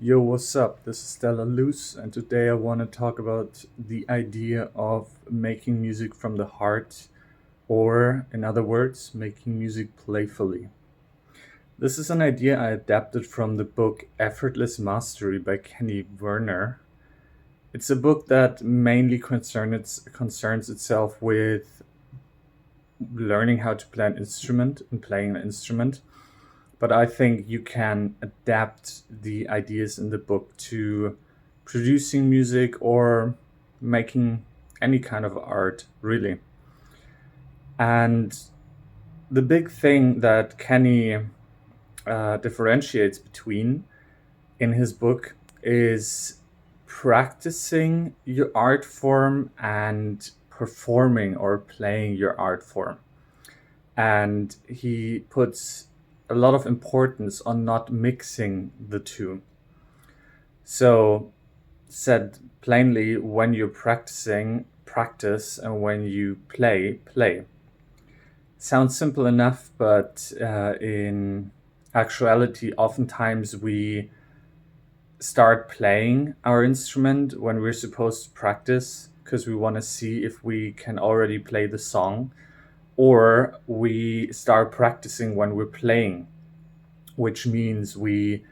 Yo, what's up? This is Stella Luce, and today I want to talk about the idea of making music from the heart, or in other words, making music playfully. This is an idea I adapted from the book Effortless Mastery by Kenny Werner. It's a book that mainly concerns itself with learning how to play an instrument and playing an instrument, but I think you can adapt the ideas in the book to producing music or making any kind of art, really. And the big thing that Kenny differentiates between in his book is practicing your art form and performing or playing your art form. And he puts a lot of importance on not mixing the two. So, said plainly, when you're practicing, practice, and when you play, play. Sounds simple enough, but in actuality, oftentimes we start playing our instrument when we're supposed to practice because we want to see if we can already play the song, or we start practicing when we're playing, which means we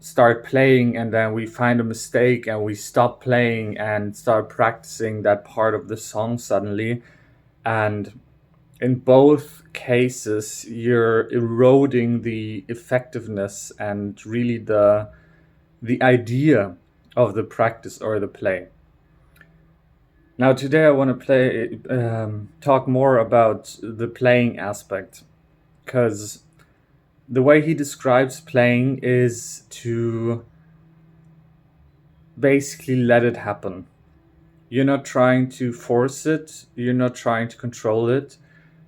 start playing and then we find a mistake and we stop playing and start practicing that part of the song suddenly. And in both cases, you're eroding the effectiveness and really the idea of the practice or the play. Now, today I want to talk more about the playing aspect, because the way he describes playing is to basically let it happen. You're not trying to force it, you're not trying to control it,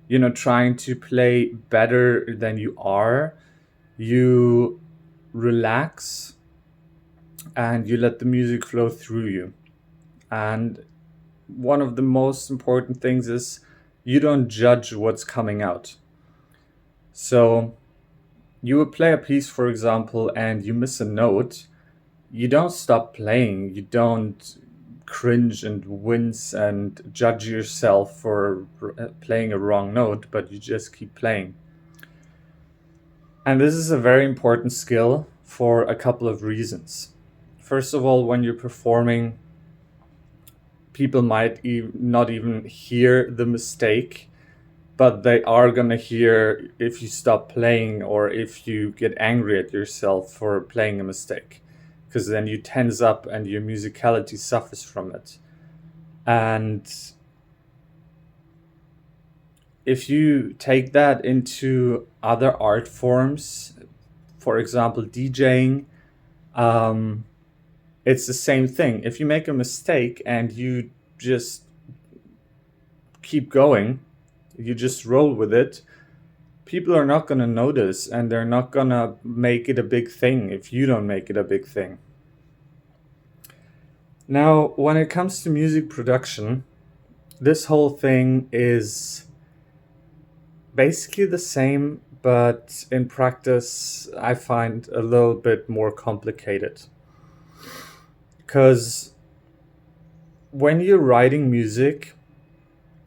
you're not trying to play better than you are. You relax and you let the music flow through you. And one of the most important things is you don't judge what's coming out. So you would play a piece, for example, and you miss a note. You don't stop playing. You don't cringe and wince and judge yourself for playing a wrong note, but you just keep playing. And this is a very important skill for a couple of reasons. First of all, when you're performing, people might not even hear the mistake, but they are gonna hear if you stop playing or if you get angry at yourself for playing a mistake, because then you tense up and your musicality suffers from it. And if you take that into other art forms, for example, DJing, it's the same thing. If you make a mistake and you just keep going, you just roll with it, people are not going to notice and they're not going to make it a big thing if you don't make it a big thing. Now, when it comes to music production, this whole thing is basically the same, but in practice, I find a little bit more complicated. Because when you're writing music,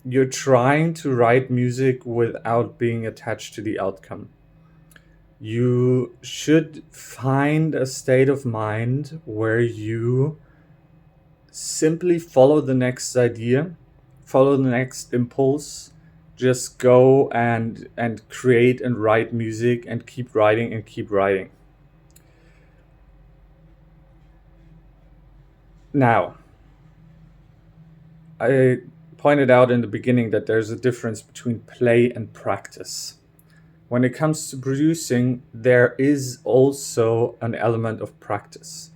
you're trying to write music without being attached to the outcome. You should find a state of mind where you simply follow the next idea, follow the next impulse, just go and create and write music and keep writing and keep writing. Now, I pointed out in the beginning that there's a difference between play and practice. When it comes to producing, there is also an element of practice.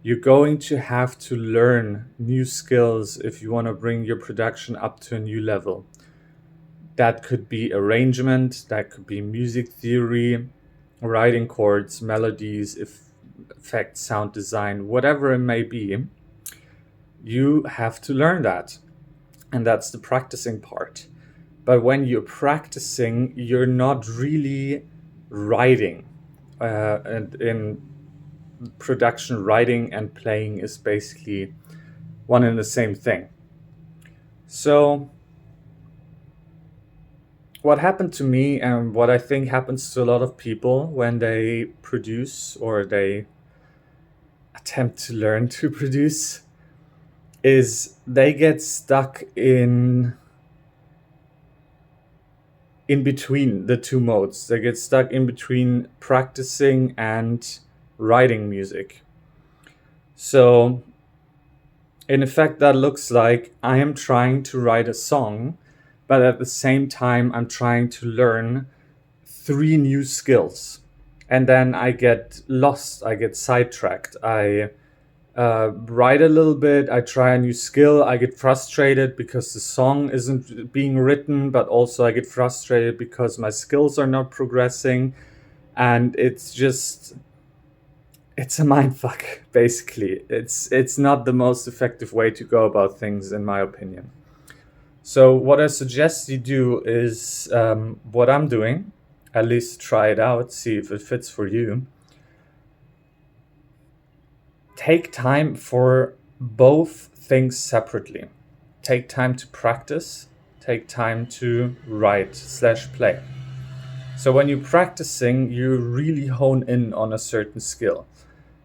You're going to have to learn new skills if you want to bring your production up to a new level. That could be arrangement, that could be music theory, writing chords, melodies, effects, sound design, whatever it may be. You have to learn that. And that's the practicing part. But when you're practicing, you're not really writing. And in production, writing and playing is basically one and the same thing. So what happened to me, and what I think happens to a lot of people when they produce or they attempt to learn to produce, is they get stuck in between the two modes. They get stuck in between practicing and writing music. So in effect, that looks like I am trying to write a song, but at the same time, I'm trying to learn 3 new skills. And then I get lost, I get sidetracked. I write a little bit, I try a new skill, I get frustrated because the song isn't being written, but also I get frustrated because my skills are not progressing. And it's a mindfuck, basically. It's not the most effective way to go about things, in my opinion. So what I suggest you do is what I'm doing. At least try it out, see if it fits for you. Take time for both things separately. Take time to practice, take time to write/play. So when you're practicing, you really hone in on a certain skill.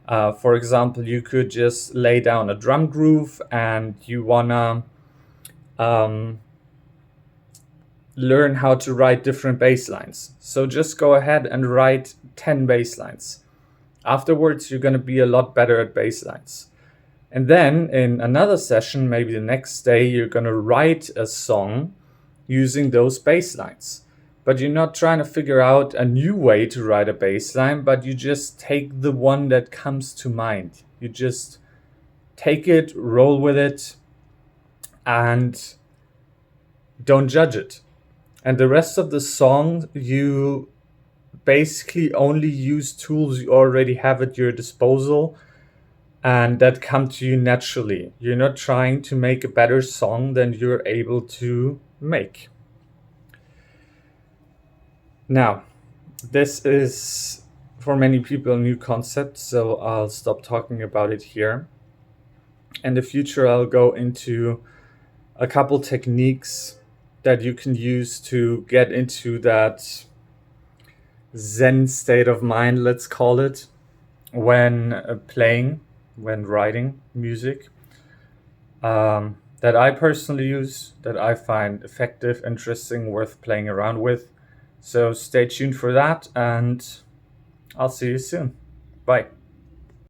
For example, you could just lay down a drum groove and you wanna learn how to write different bass lines. So just go ahead and write 10 bass lines. Afterwards, you're going to be a lot better at bass lines. And then in another session, maybe the next day, you're going to write a song using those bass lines. But you're not trying to figure out a new way to write a bass line, but you just take the one that comes to mind. You just take it, roll with it, and don't judge it. And the rest of the song, you basically only use tools you already have at your disposal and that come to you naturally. You're not trying to make a better song than you're able to make. Now, this is for many people a new concept, so I'll stop talking about it here. In the future, I'll go into a couple techniques that you can use to get into that Zen state of mind, let's call it, when playing, when writing music, that I personally use, that I find effective, interesting, worth playing around with. So stay tuned for that, and I'll see you soon. Bye.